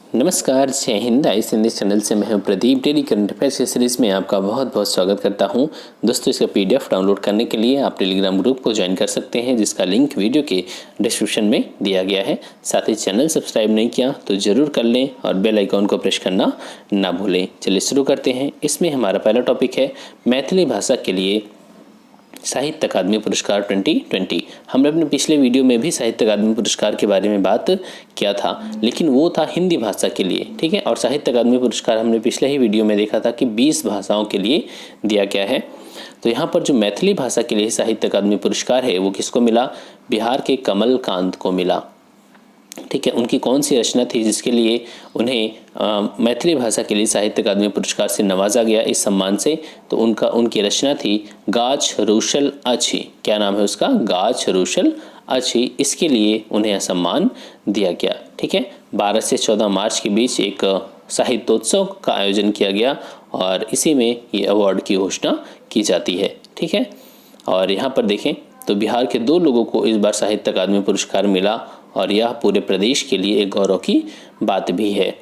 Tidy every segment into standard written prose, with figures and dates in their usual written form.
नमस्कार, जय Hind. Ice Hindi channel से मैं हूं प्रदीप। डेली करंट अफेयर्स की सीरीज़ में आपका बहुत बहुत स्वागत करता हूं। दोस्तों, इसका पीडीएफ डाउनलोड करने के लिए आप टेलीग्राम ग्रुप को ज्वाइन कर सकते हैं, जिसका लिंक वीडियो के डिस्क्रिप्शन में दिया गया है। साथ ही चैनल सब्सक्राइब नहीं किया तो ज़रूर कर लें और बेल आइकॉन को प्रेस करना ना भूलें। चलिए शुरू करते हैं। इसमें हमारा पहला टॉपिक है मैथिली भाषा के लिए साहित्य अकादमी पुरस्कार 2020। हमने अपने पिछले वीडियो में भी साहित्य अकादमी पुरस्कार के बारे में बात किया था, लेकिन वो था हिंदी भाषा के लिए, ठीक है। और साहित्य अकादमी पुरस्कार हमने पिछले ही वीडियो में देखा था कि 20 भाषाओं के लिए दिया गया है। तो यहाँ पर जो मैथिली भाषा के लिए साहित्य अकादमी पुरस्कार है वो किसको मिला? बिहार के कमल कांत को मिला, ठीक है। उनकी कौन सी रचना थी जिसके लिए उन्हें मैथिली भाषा के लिए साहित्य अकादमी पुरस्कार से नवाजा गया इस सम्मान से? तो उनकी रचना थी गाछ रूशल अछि। क्या नाम है उसका? गाछ रूशल अछि। इसके लिए उन्हें यह सम्मान दिया गया, ठीक है। 12 से 14 मार्च के बीच एक साहित्योत्सव का आयोजन किया गया और इसी में ये अवार्ड की घोषणा की जाती है, ठीक है। और यहाँ पर देखें तो बिहार के 2 लोगों को इस बार साहित्य अकादमी पुरस्कार मिला और यह पूरे प्रदेश के लिए एक गौरव की बात भी है,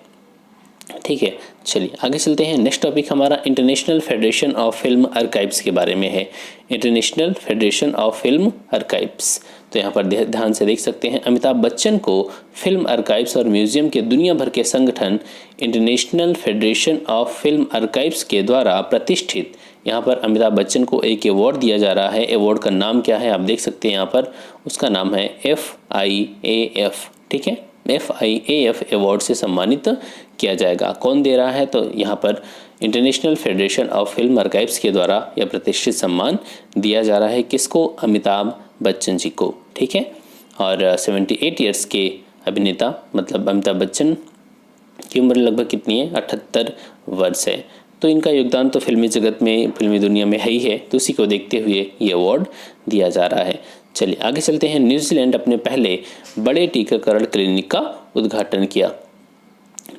ठीक है। चलिए आगे चलते हैं। नेक्स्ट टॉपिक हमारा international federation of film archives के बारे में है। International federation of film archives, तो यहाँ पर ध्यान से देख सकते हैं, अमिताभ बच्चन को फिल्म आर्काइव्स और म्यूजियम के दुनिया भर के संगठन international federation of film archives के द्वारा प्रतिष्ठित यहाँ पर अमिताभ बच्चन को एक अवार्ड दिया जा रहा है। अवार्ड का नाम क्या है आप देख सकते हैं यहाँ पर, उसका नाम है FIAF, ठीक है। FIAF अवार्ड से सम्मानित किया जाएगा। कौन दे रहा है? तो यहाँ पर international federation of film archives के द्वारा यह प्रतिष्ठित सम्मान दिया जा रहा है। किसको? अमिताभ बच्चन जी को, ठीक है। और 78 ईयर्स के अभिनेता मतलब अमिताभ बच्चन की उम्र लगभग कितनी है? 78 वर्ष है। तो इनका योगदान तो फिल्मी जगत में, फिल्मी दुनिया में है ही है, तो उसी को देखते हुए ये अवार्ड दिया जा रहा है। चलिए आगे चलते हैं। न्यूजीलैंड अपने पहले बड़े टीकाकरण क्लिनिक का उद्घाटन किया।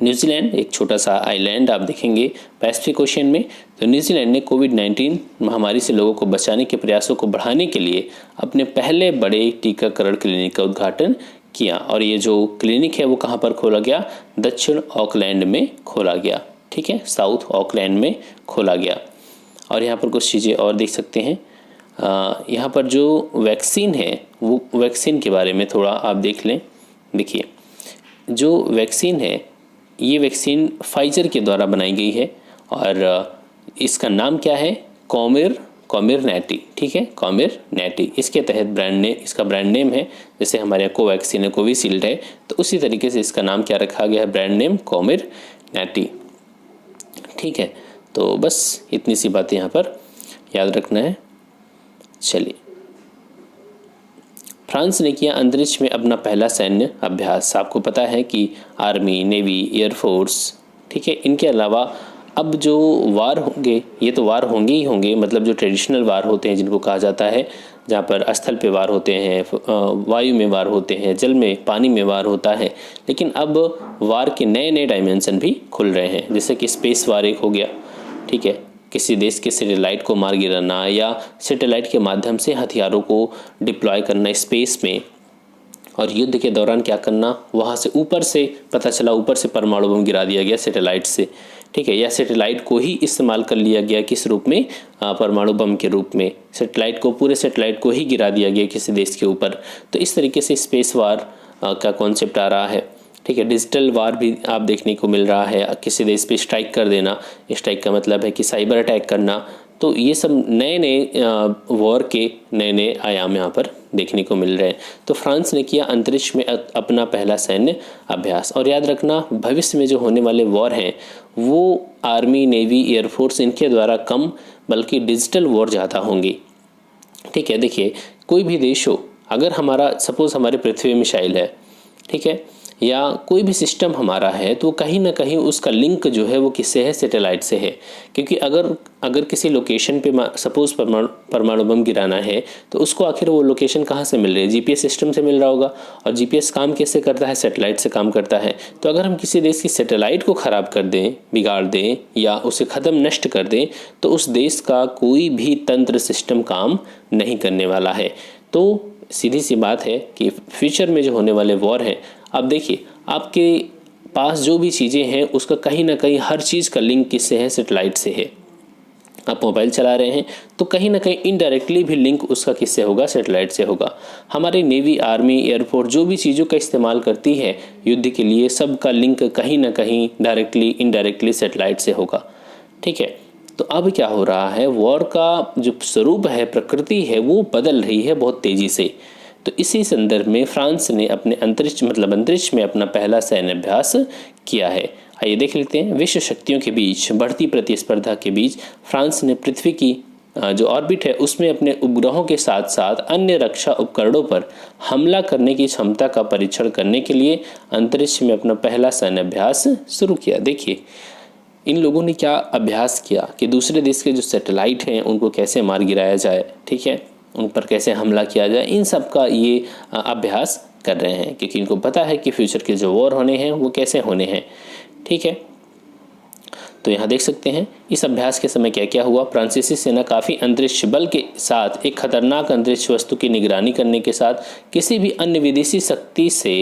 न्यूजीलैंड एक छोटा सा आइलैंड आप देखेंगे पैसिफिक ओशियन में। तो न्यूजीलैंड ने कोविड-19 महामारी से लोगों को बचाने के प्रयासों को बढ़ाने के लिए अपने पहले बड़े टीकाकरण क्लिनिक का उद्घाटन किया। और ये जो क्लिनिक है वो कहाँ पर खोला गया? दक्षिण ऑकलैंड में खोला गया, ठीक है। साउथ ऑकलैंड में खोला गया। और यहाँ पर कुछ चीज़ें और देख सकते हैं। यहाँ पर जो वैक्सीन है वो वैक्सीन के बारे में थोड़ा आप देख लें। देखिए जो वैक्सीन है ये वैक्सीन फाइजर के द्वारा बनाई गई है और इसका नाम क्या है? कॉमिरनेटी, ठीक है, कॉमिरनेटी। इसके तहत इसका ब्रांड नेम है। जैसे हमारे यहाँ कोवैक्सीन है, कोविशील्ड है, तो उसी तरीके से इसका नाम क्या रखा गया है? ब्रांड नेम कॉमिरनेटी, ठीक है। तो बस इतनी सी बातें यहाँ पर याद रखना है। चलिए, फ्रांस ने किया अंतरिक्ष में अपना पहला सैन्य अभ्यास। आपको पता है कि आर्मी, नेवी, एयरफोर्स, ठीक है, इनके अलावा अब जो वार होंगे ये तो वार होंगे ही होंगे, मतलब जो ट्रेडिशनल वार होते हैं जिनको कहा जाता है, जहाँ पर स्थल पे वार होते हैं, वायु में वार होते हैं, जल में, पानी में वार होता है। लेकिन अब वार के नए नए डायमेंशन भी खुल रहे हैं, जैसे कि स्पेस वार एक हो गया, ठीक है, किसी देश के सैटेलाइट को मार गिराना या सैटेलाइट के माध्यम से हथियारों को डिप्लॉय करना स्पेस में, और युद्ध के दौरान क्या करना, वहाँ से ऊपर से पता चला ऊपर से परमाणु बम गिरा दिया गया सैटेलाइट से, ठीक है, या सैटेलाइट को ही इस्तेमाल कर लिया गया किस रूप में? परमाणु बम के रूप में। पूरे सैटेलाइट को ही गिरा दिया गया किसी देश के ऊपर। तो इस तरीके से स्पेस वार का कॉन्सेप्ट आ रहा है, ठीक है। डिजिटल वार भी आप देखने को मिल रहा है, किसी देश पे स्ट्राइक कर देना। स्ट्राइक का मतलब है कि साइबर अटैक करना। तो ये सब नए नए वॉर के नए नए आयाम यहाँ पर देखने को मिल रहे हैं। तो फ्रांस ने किया अंतरिक्ष में अपना पहला सैन्य अभ्यास। और याद रखना, भविष्य में जो होने वाले वॉर हैं वो आर्मी, नेवी, एयरफोर्स इनके द्वारा कम बल्कि डिजिटल वॉर ज़्यादा होंगी, ठीक है। देखिए कोई भी देश हो, अगर हमारा सपोज हमारे पृथ्वी मिसाइल है, ठीक है, या कोई भी सिस्टम हमारा है, तो कहीं ना कहीं उसका लिंक जो है वो किससे है? सैटेलाइट से है। क्योंकि अगर किसी लोकेशन पे सपोज परमाणु बम गिराना है तो उसको आखिर वो लोकेशन कहाँ से मिल रही है? जीपीएस सिस्टम से मिल रहा होगा। और जीपीएस काम कैसे करता है? सैटेलाइट से काम करता है। तो अगर हम किसी देश की सैटेलाइट को ख़राब कर दें, बिगाड़ दें या उसे ख़त्म नष्ट कर दें, तो उस देश का कोई भी तंत्र सिस्टम काम नहीं करने वाला है। तो सीधी सी बात है कि फ्यूचर में जो होने वाले वॉर हैं, अब देखिए आपके पास जो भी चीज़ें हैं उसका कहीं ना कहीं हर चीज़ का लिंक किससे है, सैटेलाइट से है। आप मोबाइल चला रहे हैं तो कहीं ना कहीं इनडायरेक्टली भी लिंक उसका किससे होगा, सैटेलाइट से होगा। हमारी नेवी, आर्मी, एयरफोर्स जो भी चीज़ों का इस्तेमाल करती है युद्ध के लिए, सब का लिंक कहीं ना कहीं डायरेक्टली इनडायरेक्टली सैटेलाइट से होगा। ठीक है, तो अब क्या हो रहा है, वॉर का जो स्वरूप है, प्रकृति है, वो बदल रही है बहुत तेज़ी से। तो इसी संदर्भ में फ्रांस ने अपने अंतरिक्ष में अपना पहला सैन्य अभ्यास किया है। आइए देख लेते हैं। विश्व शक्तियों के बीच बढ़ती प्रतिस्पर्धा के बीच फ्रांस ने पृथ्वी की जो ऑर्बिट है उसमें अपने उपग्रहों के साथ साथ अन्य रक्षा उपकरणों पर हमला करने की क्षमता का परीक्षण करने के लिए अंतरिक्ष में अपना पहला सैन्य अभ्यास शुरू किया। देखिए इन लोगों ने क्या अभ्यास किया कि दूसरे देश के जो सैटेलाइट हैं उनको कैसे मार गिराया जाए, ठीक है, उन पर कैसे हमला किया जाए, इन सब का ये अभ्यास कर रहे हैं, क्योंकि इनको पता है कि फ्यूचर के जो वॉर होने हैं वो कैसे होने हैं। ठीक है, तो यहाँ देख सकते हैं इस अभ्यास के समय क्या क्या हुआ। फ्रांसीसी सेना काफ़ी अंतरिक्ष बल के साथ एक खतरनाक अंतरिक्ष वस्तु की निगरानी करने के साथ किसी भी अन्य विदेशी शक्ति से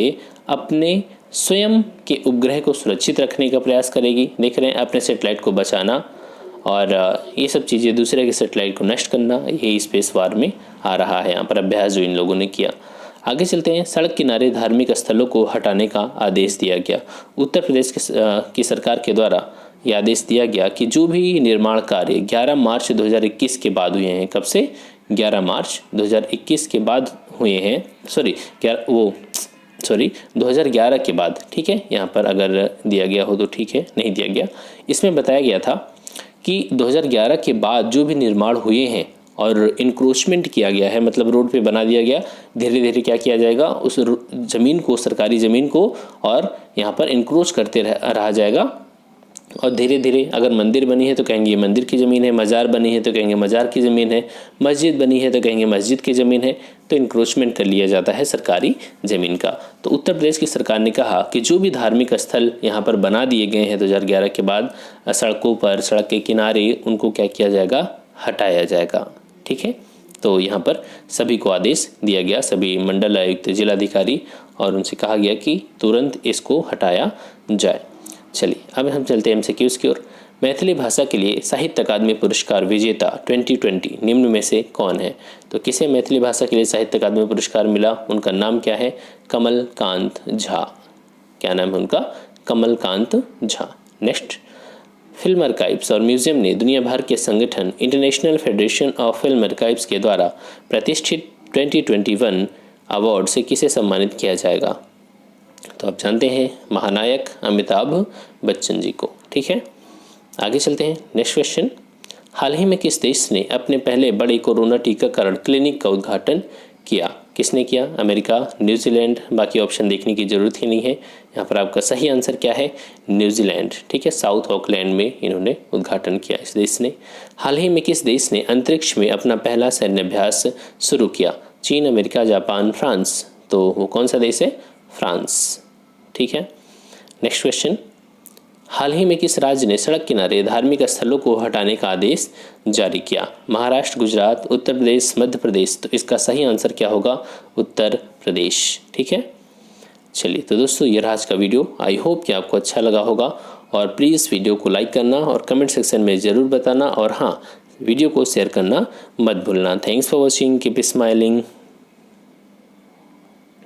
अपने स्वयं के उपग्रह को सुरक्षित रखने का प्रयास करेगी। देख रहे हैं, अपने सैटेलाइट को बचाना और ये सब चीज़ें, दूसरे के सैटेलाइट को नष्ट करना, ये स्पेस वार में आ रहा है यहाँ पर अभ्यास जो इन लोगों ने किया। आगे चलते हैं। सड़क किनारे धार्मिक स्थलों को हटाने का आदेश दिया गया। उत्तर प्रदेश की सरकार के द्वारा यह आदेश दिया गया कि जो भी निर्माण कार्य 11 मार्च 2021 के बाद हुए हैं, कब से, 11 मार्च 2021 के बाद हुए हैं, 2011 के बाद। ठीक है, यहाँ पर अगर दिया गया हो तो ठीक है, नहीं दिया गया। इसमें बताया गया था कि 2011 के बाद जो भी निर्माण हुए हैं और इंक्रोचमेंट किया गया है, मतलब रोड पे बना दिया गया, धीरे धीरे क्या किया जाएगा, उस ज़मीन को, सरकारी ज़मीन को, और यहाँ पर इंक्रोच करते रहा जाएगा। और धीरे धीरे अगर मंदिर बनी है तो कहेंगे ये मंदिर की ज़मीन है, मज़ार बनी है तो कहेंगे मज़ार की ज़मीन है, मस्जिद बनी है तो कहेंगे मस्जिद की ज़मीन है। तो इंक्रोचमेंट कर लिया जाता है सरकारी ज़मीन का। तो उत्तर प्रदेश की सरकार ने कहा कि जो भी धार्मिक स्थल यहाँ पर बना दिए गए हैं 2011 के बाद सड़कों पर, सड़क के किनारे, उनको क्या किया जाएगा, हटाया जाएगा। ठीक है, तो यहाँ पर सभी को आदेश दिया गया, सभी मंडल आयुक्त, जिलाधिकारी, और उनसे कहा गया कि तुरंत इसको हटाया जाए। चलिए अब हम चलते हैं एमसीक्यूज़ की ओर। मैथिली भाषा के लिए साहित्य अकादमी पुरस्कार विजेता 2020 निम्न में से कौन है? तो किसे मैथिली भाषा के लिए साहित्य अकादमी पुरस्कार मिला, उनका नाम क्या है? कमलकांत झा। क्या नाम है उनका? Kamalkant Jha. Next, film archives और म्यूजियम ने दुनिया भर के संगठन international federation of film archives के द्वारा प्रतिष्ठित 2021 अवार्ड से किसे सम्मानित किया जाएगा? तो आप जानते हैं, महानायक अमिताभ बच्चन जी को। ठीक है, आगे चलते हैं। नेक्स्ट क्वेश्चन, हाल ही में किस देश ने अपने पहले बड़े कोरोना टीकाकरण क्लिनिक का उद्घाटन किया? किसने किया? अमेरिका, न्यूजीलैंड, बाकी ऑप्शन देखने की जरूरत ही नहीं है। यहाँ पर आपका सही आंसर क्या है? न्यूजीलैंड। ठीक है, साउथ ऑकलैंड में इन्होंने उद्घाटन किया इस देश ने। हाल ही में किस देश ने अंतरिक्ष में अपना पहला सैन्य अभ्यास शुरू किया? चीन, अमेरिका, जापान, फ्रांस। तो वो कौन सा देश है? फ्रांस। ठीक है, नेक्स्ट क्वेश्चन, हाल ही में किस राज्य ने सड़क किनारे धार्मिक स्थलों को हटाने का आदेश जारी किया? महाराष्ट्र, गुजरात, उत्तर प्रदेश, मध्य प्रदेश। तो इसका सही आंसर क्या होगा? उत्तर प्रदेश। ठीक है, चलिए तो दोस्तों ये रहा आज का वीडियो। आई होप कि आपको अच्छा लगा होगा, और प्लीज़ वीडियो को लाइक करना और कमेंट सेक्शन में ज़रूर बताना, और हाँ, वीडियो को शेयर करना मत भूलना। Thanks for watching, keep smiling.